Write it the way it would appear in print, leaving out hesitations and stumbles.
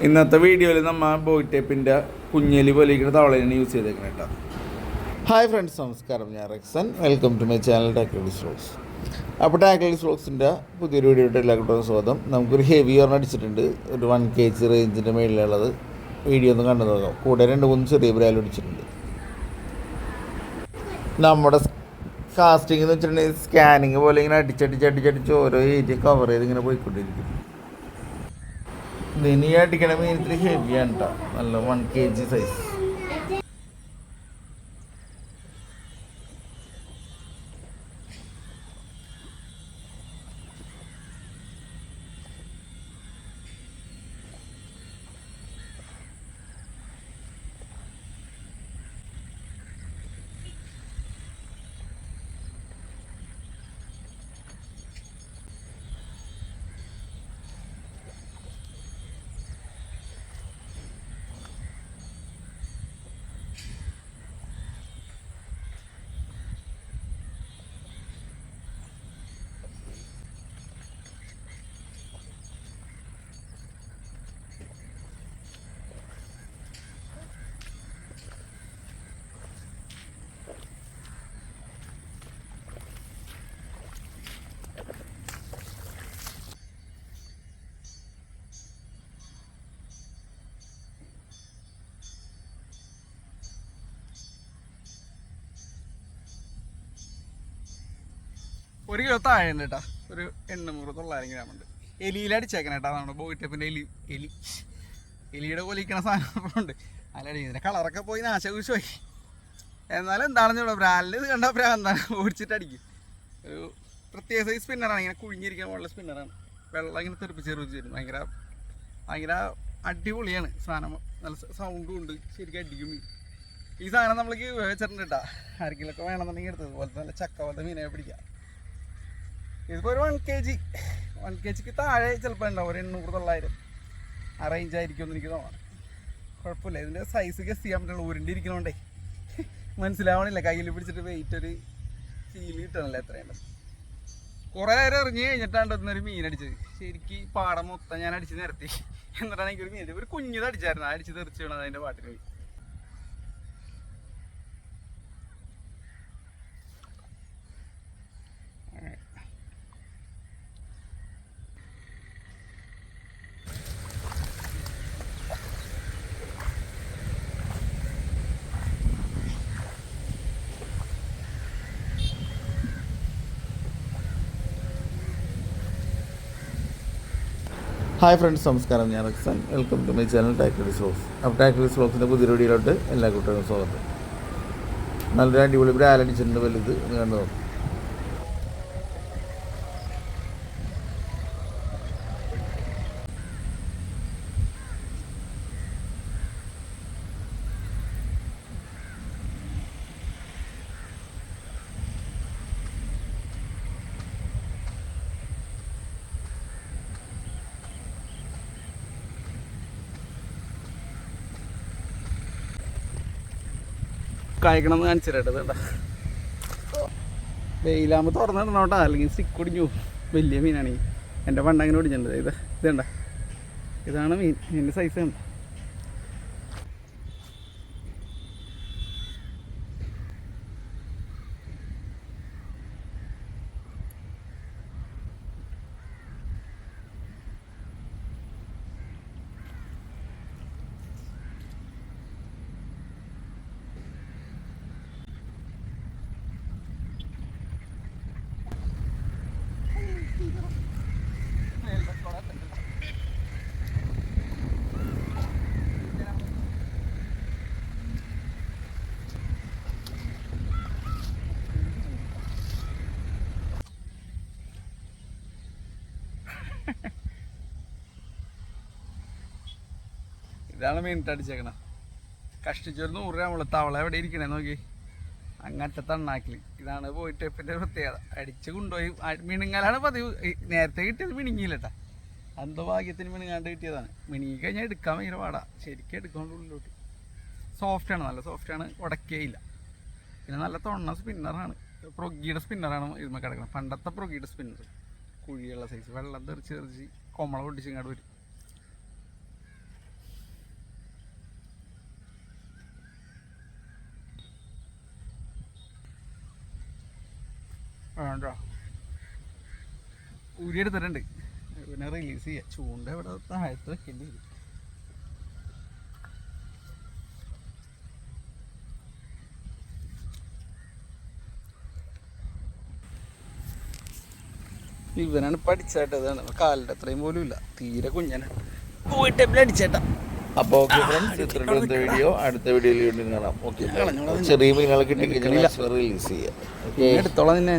ഇന്നത്തെ വീഡിയോയിൽ നമ്മൾ ബോയ് ടേപ്പിൻ്റെ കുഞ്ഞലി പോലെയിരിക്കുന്ന തവളയാണ് യൂസ് ചെയ്തേക്കുന്നത് കേട്ടോ. ഹായ് ഫ്രണ്ട്സ്, നമസ്കാരം. ഞാൻ Rexan. Welcome to my channel ടാക്ലിസ് വ്ലോഗ്സ്. അപ്പോൾ ടാക്ലിസ് വ്ലോഗ്സിൻ്റെ പുതിയൊരു വീഡിയോ ഇട്ട് എല്ലാവർക്കും സ്വാഗതം. നമുക്കൊരു ഹെവി ഒരെണ്ണം അടിച്ചിട്ടുണ്ട്, ഒരു 1 kg റേഞ്ചിൻ്റെ മേളിലുള്ളത്. വീഡിയോ ഒന്ന് കണ്ടു നോക്കാം. കൂടെ 2-3 ചെറിയ ബ്രാലും അടിച്ചിട്ടുണ്ട്. നമ്മുടെ കാസ്റ്റിംഗ് എന്ന് വെച്ചിട്ടുണ്ടെങ്കിൽ സ്കാനിങ് പോലെ ഇങ്ങനെ അടിച്ചടിച്ച് ഓരോ ഏരിയ കവർ ചെയ്ത് ഇങ്ങനെ പോയിക്കൊണ്ടിരിക്കും. ഇതിനി അടിക്കണ മീൻ ഇത്തിരി ഹെവിയാണ് കേട്ടോ, നല്ല 1 kg സൈസ്. ഒരു കിലോ താഴെ ഉണ്ട് കേട്ടോ, ഒരു 800-900 ഗ്രാം ഉണ്ട്. എലിയിലടിച്ചേക്കണം കേട്ടോ, നമ്മുടെ ബോയ് ടേപ്പിൻ്റെ എലിയുടെ കൊലിക്കണ സാധനങ്ങളുണ്ട്. അല്ലടി ഇതിൻ്റെ കളറൊക്കെ പോയി നാശകുശ പോയി. എന്നാലും എന്താണെന്ന് ഇവിടെ ബ്രാൻഡിൽ ഇത് കണ്ട എന്താണ് ഓടിച്ചിട്ടടിക്കും. ഒരു പ്രത്യേക സൈസ് സ്പിന്നറാണ്, ഇങ്ങനെ കുഴിഞ്ഞിരിക്കാൻ പോലുള്ള സ്പിന്നറാണ്. വെള്ളം ഇങ്ങനെ തെറിപ്പിച്ച് തരും. ഭയങ്കര അടിപൊളിയാണ് സാധനം. നല്ല സൗണ്ടും ഉണ്ട്, ശരിക്കും അടിക്കും. ഈ സാധനം നമ്മൾക്ക് വെച്ചിട്ടുണ്ട് കേട്ടോ. ആർക്കിലൊക്കെ വേണമെന്നുണ്ടെങ്കിൽ എടുത്തത് പോലത്തെ നല്ല ചക്ക പോലത്തെ മീനെ പിടിക്കാം. ഇതിപ്പോൾ ഒരു 1 kg താഴെ ചിലപ്പോൾ ഉണ്ടാവും, ഒരു 800-900 ആ റേഞ്ച് ആയിരിക്കും എന്ന് എനിക്ക് തോന്നണം. കുഴപ്പമില്ല, ഇതിൻ്റെ സൈസ് ഗസ് ചെയ്യാൻ പറ്റുള്ളൂ. ഉരുണ്ടിരിക്കണോണ്ടേ മനസ്സിലാവണില്ല, കയ്യിൽ പിടിച്ചിട്ട് വെയിറ്റ് ഒരു ഫീൽ കിട്ടണല്ലോ എത്രയുണ്ട്. കുറേ നേരം എറിഞ്ഞ് കഴിഞ്ഞിട്ടാണ് ഇന്നൊരു മീൻ അടിച്ചത്. ശരിക്കും പാടം മൊത്തം ഞാൻ അടിച്ച് നിരത്തി. എന്നിട്ടാണ് എനിക്കൊരു മീൻ, ഒരു കുഞ്ഞത് അടിച്ചായിരുന്നു, അടിച്ച് തെറിച്ച് വീണത് അതിൻ്റെ പാട്ടിന് പോയി. ഹായ് ഫ്രണ്ട്സ്, നമസ്കാരം. ഞാൻ Rexan. Welcome to my channel ടാക്ലിസ് വ്ലോഗ്സ്. അപ്പോൾ ടാക്ലിസ് വ്ലോഗ്സിൻ്റെ പുതിയ വീഡിയോയിലോട്ട് എല്ലാ കൂട്ടർക്കും സ്വാഗതം. നല്ലൊരു അടിപൊളി ബ്രാലടിച്ചിട്ടുണ്ട്, വലുത് ഒന്ന് കണ്ടു നോക്കും. കായ്ക്കണമെന്ന് കാണിച്ചു തരട്ടെ. ഇതേണ്ട വെയിലാകുമ്പോൾ തുറന്നിടണോട്ടാ, അല്ലെങ്കിൽ സ്റ്റിക്ക് ഒടിഞ്ഞു. വലിയ മീനാണെങ്കിൽ എൻ്റെ പണ്ട് അങ്ങനെ ഒടിഞ്ഞിട്ടുണ്ട്. ഇതേണ്ട, ഇതാണ് മീനിൻ്റെ സൈസ് ഉണ്ട്. ഇതാണ് മീനിട്ട് അടിച്ചേക്കണം. കഷ്ടിച്ചൊരു 100 ഗ്രാമുള്ള തവള എവിടെ ഇരിക്കണേ നോക്കി, അങ്ങനത്തെ തണ്ണാക്കിൽ. ഇതാണ് ബോയ് ടേപ്പിൻ്റെ പ്രത്യേകത. അടിച്ച് കൊണ്ടുപോയി മിണുങ്ങലാണ് പതിവ്. നേരത്തെ കിട്ടിയത് മിണുങ്ങിയില്ലട്ടാ, എന്തോ ഭാഗ്യത്തിന് മിണുങ്ങാണ്ട് കിട്ടിയതാണ്. മിണുങ്ങി കഴിഞ്ഞാൽ എടുക്കാൻ ഭയങ്കര പാടാ, ശരിക്കും എടുക്കൊണ്ട് ഉള്ളിലോട്ട്. സോഫ്റ്റാണ്, നല്ല സോഫ്റ്റാണ്, ഉടക്കേയില്ല. പിന്നെ നല്ല തൊണ്ണ സ്പിന്നറാണ്, പ്രൊഗിയുടെ സ്പിന്നറാണ് ഇതിന്മേൽ കിടക്കുന്നത്. പണ്ടത്തെ പ്രൊഗിയുടെ സ്പിന്നർ, കുഴിയുള്ള സൈസ്. വെള്ളം തെറിച്ച് കൊമ്മള പൊട്ടിച്ചിങ്ങാട് വരും. വേണ്ട ഊരിയെടുത്തിട്ടുണ്ട് പിന്നെ റിലീസ് ചെയ്യാം ചൂണ്ട ഇവിടെ താഴത്ത് വെക്കേണ്ടി വരും ഇവനാണ് പഠിച്ചേട്ടതാണ് കാലിൻ്റെ അത്രയും പോലും ഇല്ല തീരെ കുഞ്ഞനാണ് പോയിട്ട് അടിച്ചേട്ടാ. അപ്പോൾ ഓക്കെ ഫ്രണ്ട്സ്, ഇത്രയുള്ള വീഡിയോ അടുത്ത വീഡിയോയിൽ വീണ്ടും കാണാം. ഓക്കെ, ചെറിയ മീനുകളെ കിട്ടി കഴിഞ്ഞാൽ റിലീസ് ചെയ്യാം. ഓക്കെ, എടുത്തോളാം നിന്നെ.